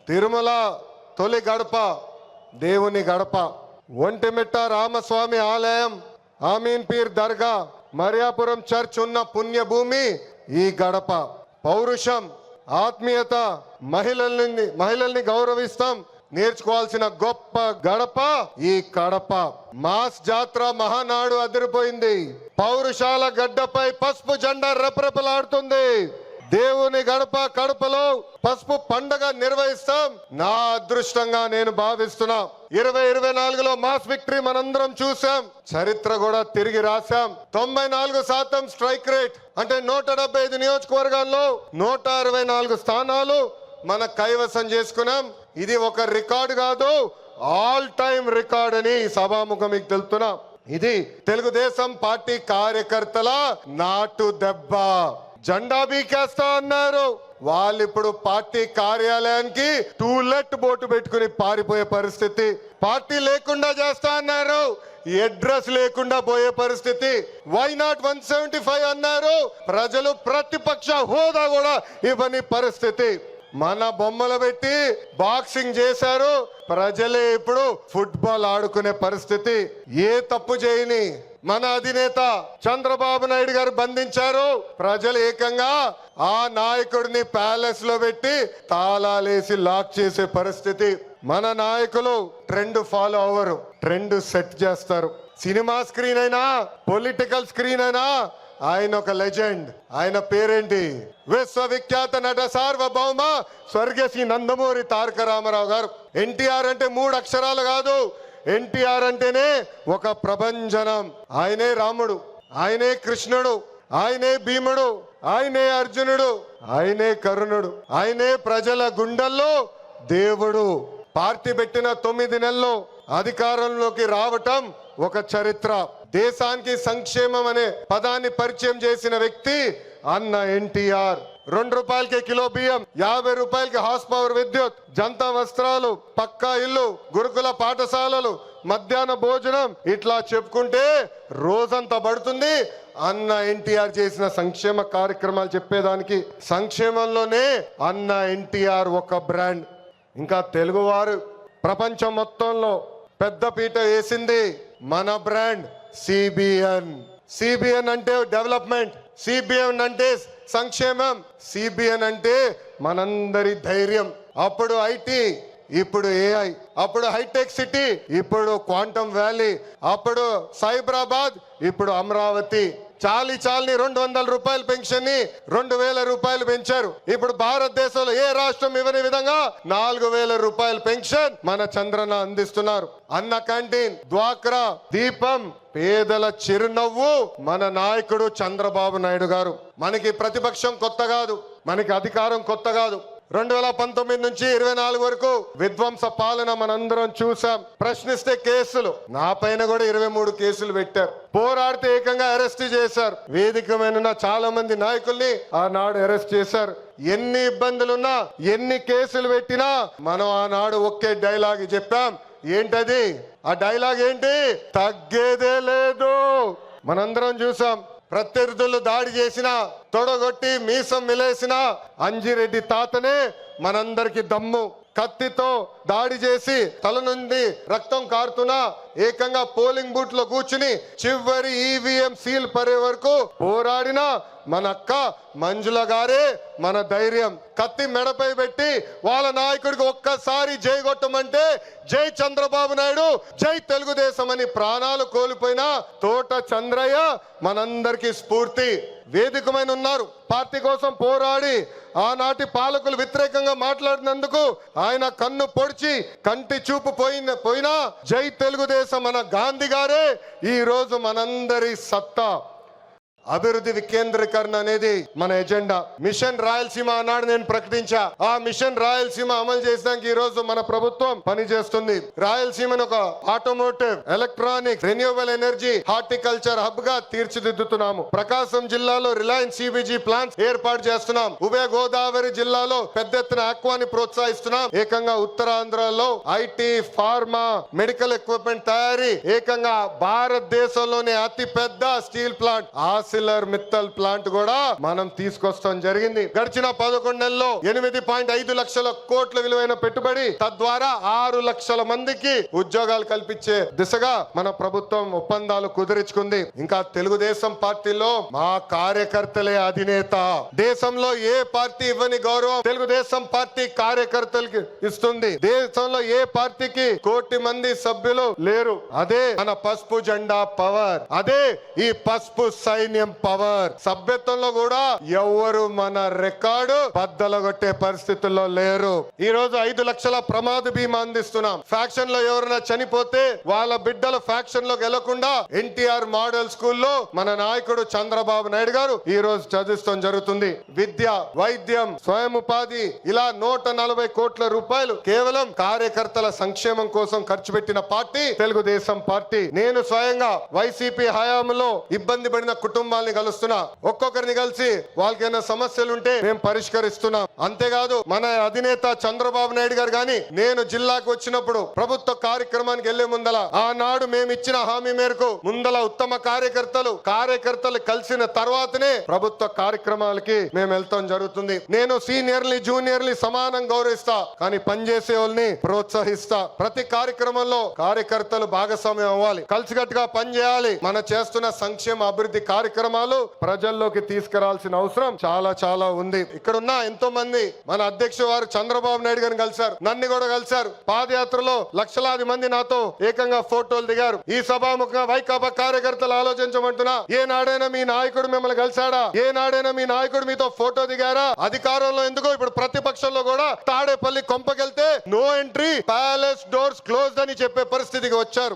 తిరుమల తొలి గడప దేవుని గడప, ఒంటిమిట్ట రామస్వామి ఆలయం, ఆమీన్ పీర్ దర్గా, మరియాపురం చర్చ్ ఉన్న పుణ్యభూమి ఈ గడప. పౌరుషం, ఆత్మీయత, మహిళల్ని గౌరవిస్తాం నేర్చుకోవాల్సిన గొప్ప గడప ఈ కడప. మాస్ జాతర మహానాడు అదిరిపోయింది. పౌరుషాల గడ్డపై పసుపు జెండా రెపరెపలాడుతుంది. దేవుని గడప కడపలో పసుపు పండగ నిర్వహిస్తాం. నా అదృష్టంగా నేను భావిస్తున్నా. 2024లో మాస్ విక్టరీ మనందరం చూసాం, చరిత్ర కూడా తిరిగి రాశాం. 94% స్ట్రైక్ రేట్, అంటే 175 నియోజకవర్గాల్లో 164 స్థానాలు మన కైవసం చేసుకున్నాం. ఇది ఒక రికార్డు కాదు, ఆల్ టైమ్ రికార్డ్ అని సభాముఖం మీకు తెలుపుతున్నా. ఇది తెలుగుదేశం పార్టీ కార్యకర్తల నాటు దెబ్బ. జెండా బీకేస్తా అన్నారు, వాళ్ళు ఇప్పుడు పార్టీ కార్యాలయానికి టూలెట్ బోటు పెట్టుకుని పారిపోయే పరిస్థితి. పార్టీ లేకుండా చేస్తా అన్నారు, అడ్రస్ లేకుండా పోయే పరిస్థితి. వై నాట్ 175 అన్నారు, ప్రజలు ప్రతిపక్ష హోదా కూడా ఇవ్వని పరిస్థితి. మన బొమ్మలు పెట్టి బాక్సింగ్ చేశారు, ప్రజలే ఇప్పుడు ఫుట్బాల్ ఆడుకునే పరిస్థితి. ఏ తప్పు చేయని మన అధినేత చంద్రబాబు నాయుడు గారు బంధించారు. ప్రజలు ఏకంగా ఆ నాయకుడిని ప్యాలెస్ లో పెట్టి తాళాలేసి లాక్ చేసే పరిస్థితి. మన నాయకులు ట్రెండ్ ఫాలో అవ్వరు, ట్రెండ్ సెట్ చేస్తారు. సినిమా స్క్రీన్ అయినా, పొలిటికల్ స్క్రీన్ అయినా ఆయన ఒక లెజెండ్. ఆయన పేరేంటి? విశ్వవిఖ్యాత నట సార్వభౌమ స్వర్గశ్రీ నందమూరి తారక రామారావు గారు. ఎన్టీఆర్ అంటే 3 అక్షరాలు కాదు, ఎన్టీఆర్ అంటేనే ఒక ప్రభంజనం. ఆయనే రాముడు, ఆయనే కృష్ణుడు, ఆయనే భీముడు, ఆయనే అర్జునుడు, ఆయనే కరుణుడు, ఆయనే ప్రజల గుండెల్లో దేవుడు. పార్టీ పెట్టిన 9 నెలల్లో అధికారంలోకి రావటం ఒక చరిత్ర. దేశానికి సంక్షేమం అనే పదాన్ని పరిచయం చేసిన వ్యక్తి అన్న ఎన్టీఆర్. 2 రూపాయలకి కిలో బియ్యం, 50 రూపాయలకి హార్స్ పవర్ విద్యుత్, జంతా వస్త్రాలు, పక్కా ఇల్లు, గురుకుల పాఠశాలలు, మధ్యాహ్న భోజనం, ఇట్లా చెప్పుకుంటే రోజంతా పడుతుంది. అన్న ఎన్టీఆర్ చేసిన సంక్షేమ కార్యక్రమాలు చెప్పేదానికి. సంక్షేమంలోనే అన్న ఎన్టీఆర్ ఒక బ్రాండ్. ఇంకా తెలుగువారు ప్రపంచం మొత్తంలో పెద్ద పీట వేసింది మన బ్రాండ్ సిబిఎన్. సిబిఎన్ అంటే డెవలప్మెంట్, సిబిఎన్ అంటే సంక్షేమం, సిబిఎన్ అంటే మనందరి ధైర్యం. అప్పుడు ఐటీ, ఇప్పుడు ఏఐ, అప్పుడు హైటెక్ సిటీ, ఇప్పుడు క్వాంటమ్ వ్యాలీ, అప్పుడు సైబరాబాద్, ఇప్పుడు అమరావతి. చాలి 200 రూపాయల పెన్షన్ ని 2000 రూపాయలు పెంచారు. ఇప్పుడు భారతదేశంలో ఏ రాష్ట్రం ఇవ్వని విధంగా 4000 రూపాయల పెన్షన్ మన చంద్రన్న అందిస్తున్నారు. అన్న క్యాంటీన్, డ్వాక్రా, దీపం, పేదల చిరునవ్వు మన నాయకుడు చంద్రబాబు నాయుడు గారు. మనకి ప్రతిపక్షం కొత్త కాదు, మనకి అధికారం కొత్త కాదు. 2019 నుంచి 24 వరకు విధ్వంస పాలన మనందరం చూసాం. ప్రశ్నిస్తే కేసులు, నా పైన కూడా 23 కేసులు పెట్టారు. పోరాడితే ఏకంగా అరెస్ట్ చేశారు. వేదిక మీద చాలా మంది నాయకుల్ని ఆనాడు అరెస్ట్ చేశారు. ఎన్ని ఇబ్బందులున్నా, ఎన్ని కేసులు పెట్టినా మనం ఆనాడు ఒకే డైలాగ్ చెప్పాం. ఏంటది? ఆ డైలాగ్ ఏంటి? తగ్గేదే లేదు. మనందరం చూసాం. ప్రత్యర్థులు దాడి చేసినా, తొడగొట్టి మీసం మిలేసిన అంజిరెడ్డి తాతనే మనందరికి దమ్ము. కత్తితో దాడి చేసి తల నుండి రక్తం కారుతున్నా ఏకంగా పోలింగ్ బూత్ లో కూర్చుని చివరి ఈవీఎం సీల్ పడే వరకు పోరాడిన మన అక్క మంజుల గారే మన ధైర్యం. కత్తి మెడపై పెట్టి వాళ్ళ నాయకుడికి ఒక్కసారి జై కొట్టమంటే జై చంద్రబాబు నాయుడు, జై తెలుగుదేశం అని ప్రాణాలు కోల్పోయిన తోట చంద్రయ్య మనందరికీ స్ఫూర్తి. వేదికమైన ఉన్నారు. పార్టీ కోసం పోరాడి ఆనాటి పాలకులు వ్యతిరేకంగా మాట్లాడినందుకు ఆయన కన్ను పొడిచి కంటి చూపు పోయినా జై తెలుగుదేశం మన గాంధీ గారే ఈ రోజు మనందరి సత్తా. అభివృద్ధి వికేంద్రీకరణ అనేది మన ఎజెండా. మిషన్ రాయలసీమ అన్నాడు నేను ప్రకటించా. ఆ మిషన్ రాయలసీమ అమలు చేసడానికి ఈ రోజు మన ప్రభుత్వం పనిచేస్తుంది. రాయలసీమను ఒక automotive, electronics, renewable energy, horticulture hub గా తీర్చిదిద్దుతున్నాము. ప్రకాశం జిల్లాలో రిలయన్స్ సిబిజీ ప్లాంట్స్ ఏర్పాటు చేస్తున్నాం. ఉభయ గోదావరి జిల్లాలో పెద్ద ఎత్తున ఆక్వాని ప్రోత్సహిస్తున్నాం. ఏకంగా ఉత్తరాంధ్రలో ఐటీ, ఫార్మా, మెడికల్ ఎక్విప్మెంట్ తయారీ, ఏకంగా భారతదేశంలోనే అతి పెద్ద steel plant filler Mittal plant కూడా మనం తీసుకొస్తాం జరిగింది. గడిచిన 11 నెలల్లో 8.5 లక్షల కోట్ల విలువైన పెట్టుబడి, తద్వారా 6 లక్షల మందికి ఉద్యోగాలు కల్పించే దిశగా మన ప్రభుత్వం ఒప్పందాలు కుదుర్చుకుంది. ఇంకా తెలుగుదేశం పార్టీలో మా కార్యకర్తలే అధినేత. దేశంలో ఏ పార్టీ ఇవ్వని గౌరవం తెలుగుదేశం పార్టీ కార్యకర్తలకి ఇస్తుంది. దేశంలో ఏ పార్టీకి 1 కోటి మంది సభ్యులు లేరు. అదే మన పసుపు జెండా పవర్, అదే ఈ పసుపు సైన్యం పవర్. సభ్యత్వంలో కూడా ఎవరు మన రికార్డు బద్దలగొట్టే పరిస్థితుల్లో లేరు. ఈ రోజు 5 లక్షల ప్రమాద బీమా అందిస్తున్నాం. ఫ్యాక్షన్ లో ఎవరైనా చనిపోతే వాళ్ళ బిడ్డలు ఫ్యాక్షన్ లో గెలకుండా ఎన్టీఆర్ మోడల్ స్కూల్లో మన నాయకుడు చంద్రబాబు నాయుడు గారు ఈ రోజు చదివిస్తాం జరుగుతుంది. విద్య, వైద్యం, స్వయం ఉపాధి, ఇలా 140 కోట్ల రూపాయలు కేవలం కార్యకర్తల సంక్షేమం కోసం ఖర్చు పెట్టిన పార్టీ తెలుగుదేశం పార్టీ. నేను స్వయంగా వైసీపీ హయాంలో ఇబ్బంది పడిన కుటుంబాలని కలుస్తున్నా. ఒక్కొక్కరిని కలిసి వాళ్ళకి ఏమైనా సమస్యలు ఉంటే మేము పరిష్కరిస్తున్నాం. అంతేకాదు మన అధినేత చంద్రబాబు నాయుడు గారు గాని నేను జిల్లాకు వచ్చినప్పుడు ప్రభుత్వ కార్యక్రమానికి వెళ్లే ముందల ఆనాడు మేము ఇచ్చిన హామీ మేరకు ముందల ఉత్తమ కార్యకర్తలు కలిసిన తర్వాతనే ప్రభుత్వ కార్యక్రమాలకి మేము వెళ్తాం జరుగుతుంది. నేను సీనియర్ని జూనియర్ని సమానం గౌరవిస్తా, కానీ పనిచేసే వాళ్ళని ప్రోత్సహిస్తా. ప్రతి కార్యక్రమంలో కార్యకర్తలు భాగస్వామ్యం అవ్వాలి, కలిసికట్టుగా పనిచేయాలి. మన చేస్తున్న సంక్షేమ అభివృద్ధి కార్యక్రమాలు ప్రజల్లోకి తీసుకురావాల్సిన అవసరం చాలా చాలా ఉంది. ఇక్కడున్న ఎంతో మంది మన అధ్యక్షుడు వారు చంద్రబాబు నాయుడు గారిని కలిశారు, నన్ను కూడా కలిశారు. పాదయాత్రలో లక్షలాది మంది నాతో ఏకంగా ఫోటోలు దిగారు. ఈ సభాముఖంగా వైకాపా కార్యకర్తలు ఆలోచించమంటున్నా, ఏనాడైనా మీ నాయకుడు మిమ్మల్ని కలిశాడా? ఏనాడైనా మీ నాయకుడు మీతో ఫోటో దిగారా? అధికారంలో ఎందుకు, ఇప్పుడు ప్రతిపక్షంలో కూడా తాడేపల్లి కొంపకెళ్తే no entry, palace doors closed అని చెప్పే పరిస్థితికి వచ్చారు.